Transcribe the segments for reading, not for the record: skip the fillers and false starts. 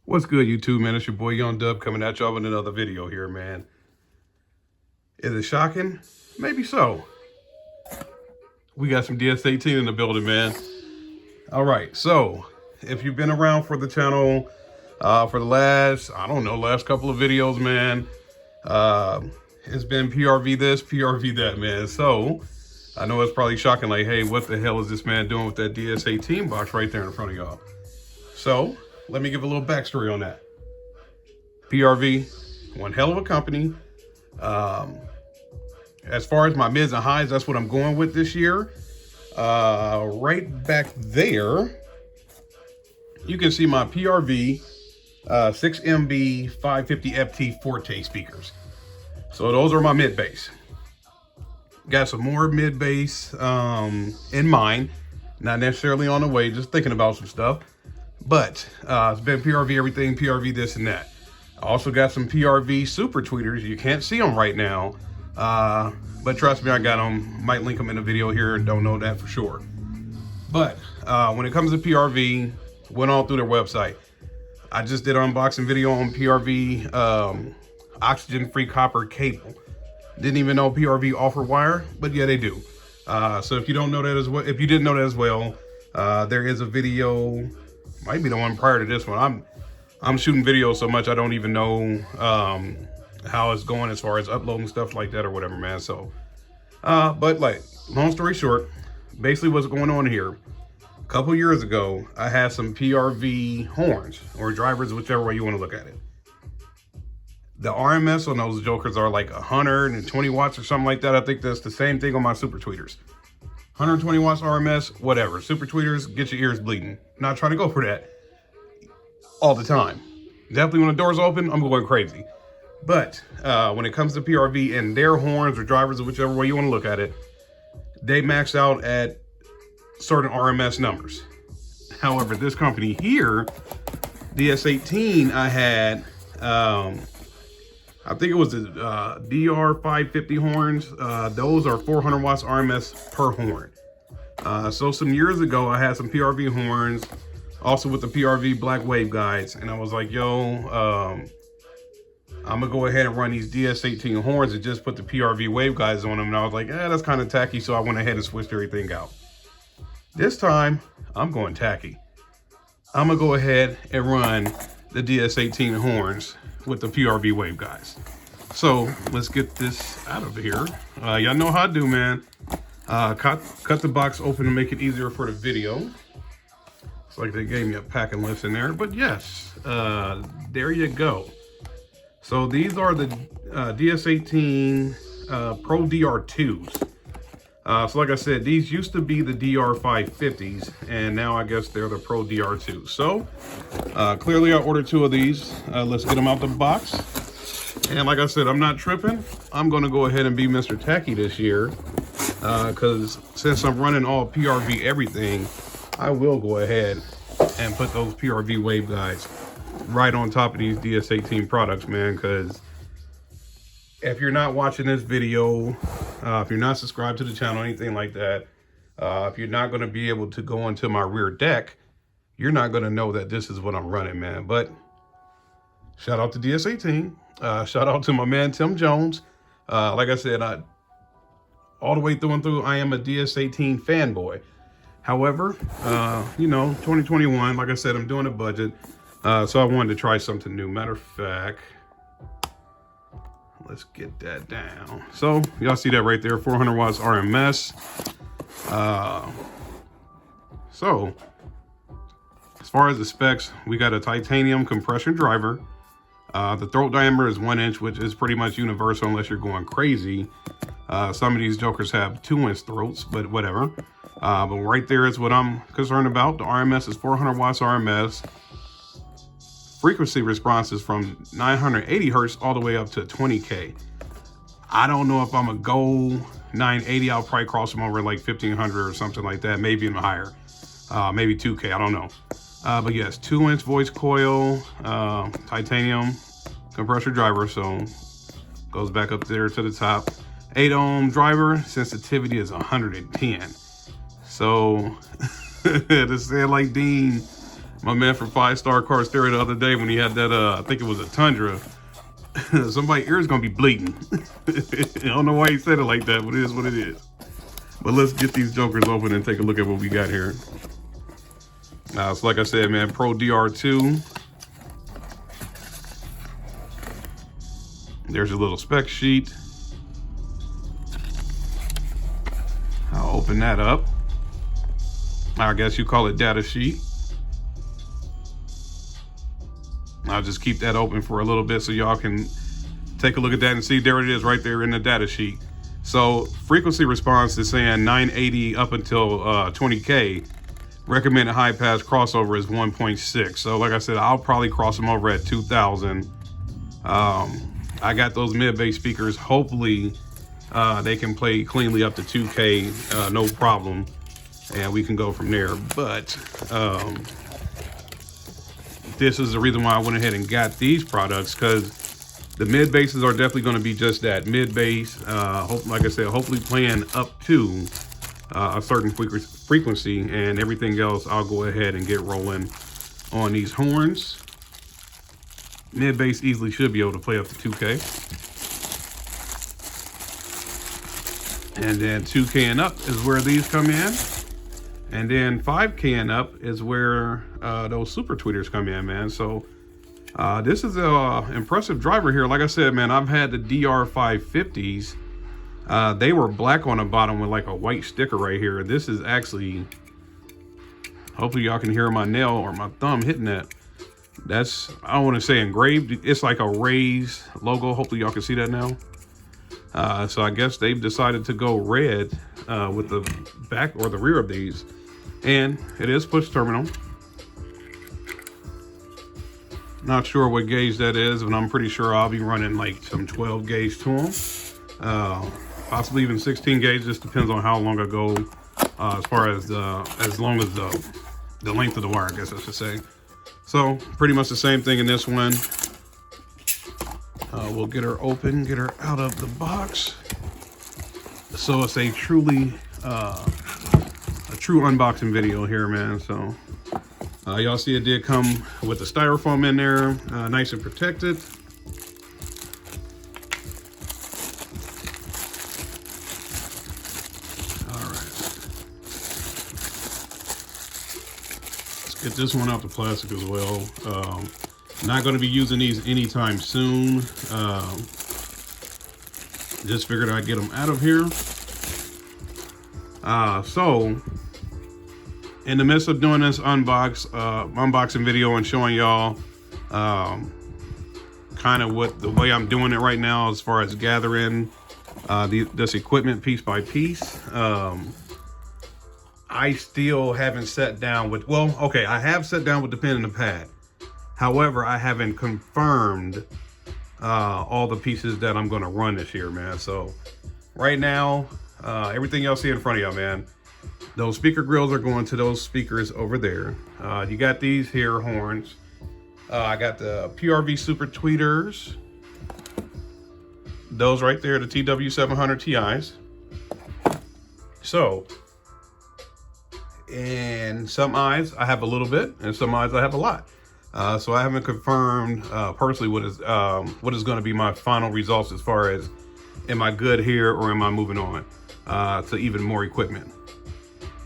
What's good, YouTube, man? It's your boy Young Dub coming at y'all with another video here, man. Is it shocking? Maybe so. We got some DS18 in the building, man. All right, so if you've been around for the channel for the last couple of videos, man, it's been PRV this, PRV that, man. So I know it's probably shocking, like, hey, what the hell is this man doing with that DS18 box right there in front of y'all? So let me give a little backstory on that. PRV, one hell of a company. As far as my mids and highs, that's what I'm going with this year. Right back there, you can see my PRV 6MB 550 FT Forte speakers. So those are my mid bass. Got some more mid bass in mind, not necessarily on the way, just thinking about some stuff. But it's been PRV everything, PRV this and that. I also got some PRV super tweeters. You can't see them right now, but trust me, I got them. Might link them in the video here, and don't know that for sure. But when it comes to PRV, went all through their website. I just did an unboxing video on PRV oxygen-free copper cable. Didn't even know PRV offer wire, but yeah, they do. So if you don't know that as well, if you didn't know that as well, there is a video. Might be the one prior to this one. I'm shooting videos so much I don't even know how it's going as far as uploading stuff like that or whatever, man. So, but like, long story short, basically what's going on here. A couple years ago, I had some PRV horns or drivers, whichever way you want to look at it. The RMS on those jokers are like 120 watts or something like that. I think that's the same thing on my super tweeters. 120 watts RMS, whatever. Super tweeters, get your ears bleeding. Not trying to go for that all the time. Definitely when the door's open, I'm going crazy. But when it comes to PRV and their horns or drivers or whichever way you want to look at it, they max out at certain RMS numbers. However, this company here, DS18, I had, I think it was the DR550 horns. Those are 400 watts RMS per horn. So some years ago, I had some PRV horns, also with the PRV black wave guides. And I was like, yo, I'm gonna go ahead and run these DS18 horns and just put the PRV wave guides on them. And I was like, that's kind of tacky. So I went ahead and switched everything out. This time, I'm going tacky. I'm gonna go ahead and run the DS18 horns with the PRV wave guys. So let's get this out of here. Y'all know how I do, man. Cut the box open to make it easier for the video. It's like they gave me a packing list in there, but yes, there you go. So these are the DS18 PRO-DR2s. So like I said, these used to be the DR550s, and now I guess they're the PRO-DR2. So clearly I ordered 2 of these. Let's get them out the box. And like I said, I'm not tripping. I'm gonna go ahead and be Mr. Tacky this year, because since I'm running all PRV everything, I will go ahead and put those PRV wave guides right on top of these DS18 products, man. Because if you're not watching this video, if you're not subscribed to the channel, anything like that, if you're not going to be able to go into my rear deck, you're not going to know that this is what I'm running, man. But shout out to DS18. Shout out to my man, Tim Jones. Like I said, all the way through and through, I am a DS18 fanboy. However, you know, 2021, like I said, I'm doing a budget. So I wanted to try something new. Matter of fact, let's get that down. So y'all see that right there, 400 watts RMS. So as far as the specs, we got a titanium compression driver. The throat diameter is 1 inch, which is pretty much universal unless you're going crazy. Some of these jokers have 2-inch throats, but whatever. But right there is what I'm concerned about. The RMS is 400 watts RMS. Frequency response is from 980 hertz all the way up to 20K. I don't know if I'm gonna go 980. I'll probably cross them over like 1500 or something like that, maybe even higher. Maybe 2K, I don't know. But yes, 2-inch voice coil, titanium compressor driver, so goes back up there to the top. 8 ohm driver, sensitivity is 110. So to say it like Dean, My man from 5-Star Car Stereo the other day when he had that, I think it was a Tundra. Somebody's ear's gonna be bleeding. I don't know why he said it like that, but it is what it is. But let's get these jokers open and take a look at what we got here. So like I said, man, PRO-DR2. There's a little spec sheet. I'll open that up. I guess you call it data sheet. I'll just keep that open for a little bit so y'all can take a look at that and see. There it is right there in the data sheet. So frequency response is saying 980 up until 20K. Recommended high pass crossover is 1.6. So like I said, I'll probably cross them over at 2000. I got those mid-bass speakers. Hopefully they can play cleanly up to 2K, no problem. And we can go from there. But this is the reason why I went ahead and got these products, because the mid basses are definitely going to be just that, mid bass. Like I said, hopefully playing up to a certain frequency, and everything else I'll go ahead and get rolling on these horns. Mid bass easily should be able to play up to 2K. And then 2K and up is where these come in. And then 5K and up is where those super tweeters come in, man. So this is a impressive driver here. Like I said, man, I've had the DR550s. They were black on the bottom with like a white sticker right here. This is actually, hopefully y'all can hear my nail or my thumb hitting that. That's, I don't want to say engraved. It's like a Rays logo. Hopefully y'all can see that now. So I guess they've decided to go red with the back or the rear of these. And it is push terminal. Not sure what gauge that is, but I'm pretty sure I'll be running like some 12 gauge to them. Possibly even 16 gauge, just depends on how long I go as far as long as the length of the wire, I guess I should say. So pretty much the same thing in this one. We'll get her open, get her out of the box. So it's a true unboxing video here, man. So y'all see it did come with the styrofoam in there, nice and protected. All right, let's get this one out the plastic as well. Not going to be using these anytime soon. Just figured I'd get them out of here. So in the midst of doing this unboxing video and showing y'all kind of what the way I'm doing it right now as far as gathering this equipment piece by piece, I still haven't sat down with, well, okay, I have sat down with the pen and the pad. However, I haven't confirmed all the pieces that I'm going to run this year, man. So right now, everything y'all see in front of y'all, man, those speaker grills are going to those speakers over there. You got these here horns. I got the PRV Super Tweeters. Those right there, the TW700 TIs. So, in some eyes, I have a little bit, and some eyes I have a lot. So I haven't confirmed personally what is going to be my final results as far as am I good here or am I moving on to even more equipment.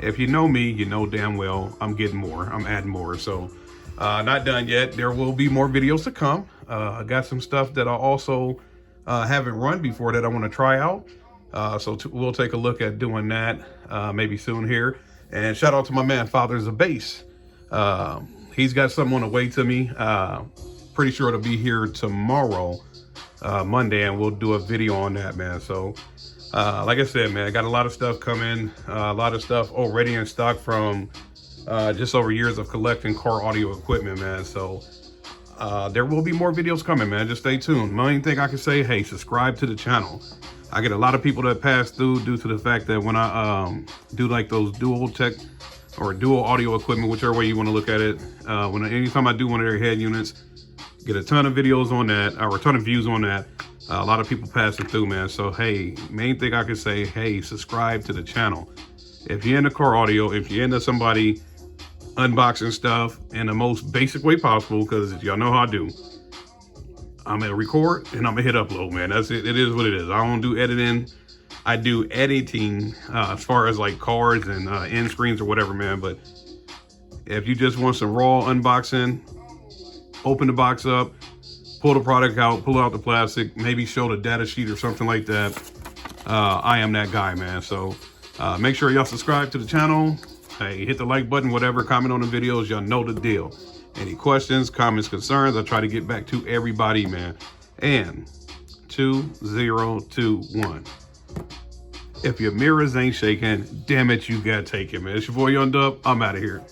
If you know me, you know damn well I'm getting more, I'm adding more. So not done yet. There will be more videos to come. I got some stuff that I also haven't run before that I want to try out. So we'll take a look at doing that maybe soon here. And shout out to my man, Fathers of Bass. He's got something on the way to me. Pretty sure it'll be here tomorrow, Monday, and we'll do a video on that, man. So, like I said, man, I got a lot of stuff coming, a lot of stuff already in stock from just over years of collecting car audio equipment, man. So, there will be more videos coming, man. Just stay tuned. Main thing I can say, hey, subscribe to the channel. I get a lot of people that pass through due to the fact that when I do like those dual tech or dual audio equipment, whichever way you want to look at it. Anytime I do one of their head units, get a ton of videos on that, or a ton of views on that. A lot of people passing through, man. So, hey, main thing I can say, hey, subscribe to the channel. If you're into car audio, if you're into somebody unboxing stuff in the most basic way possible, because y'all know how I do. I'm gonna record and I'm gonna hit upload, man. That's it. It is what it is. I don't do editing. I do editing as far as like cards and end screens or whatever, man. But if you just want some raw unboxing, open the box up, pull the product out, pull out the plastic, maybe show the data sheet or something like that. I am that guy, man. So make sure y'all subscribe to the channel. Hey, hit the like button, whatever, comment on the videos. Y'all know the deal. Any questions, comments, concerns, I try to get back to everybody, man. And 2021. If your mirrors ain't shaking, damn it, you gotta take it, man. It's your boy Young Dub. I'm out of here.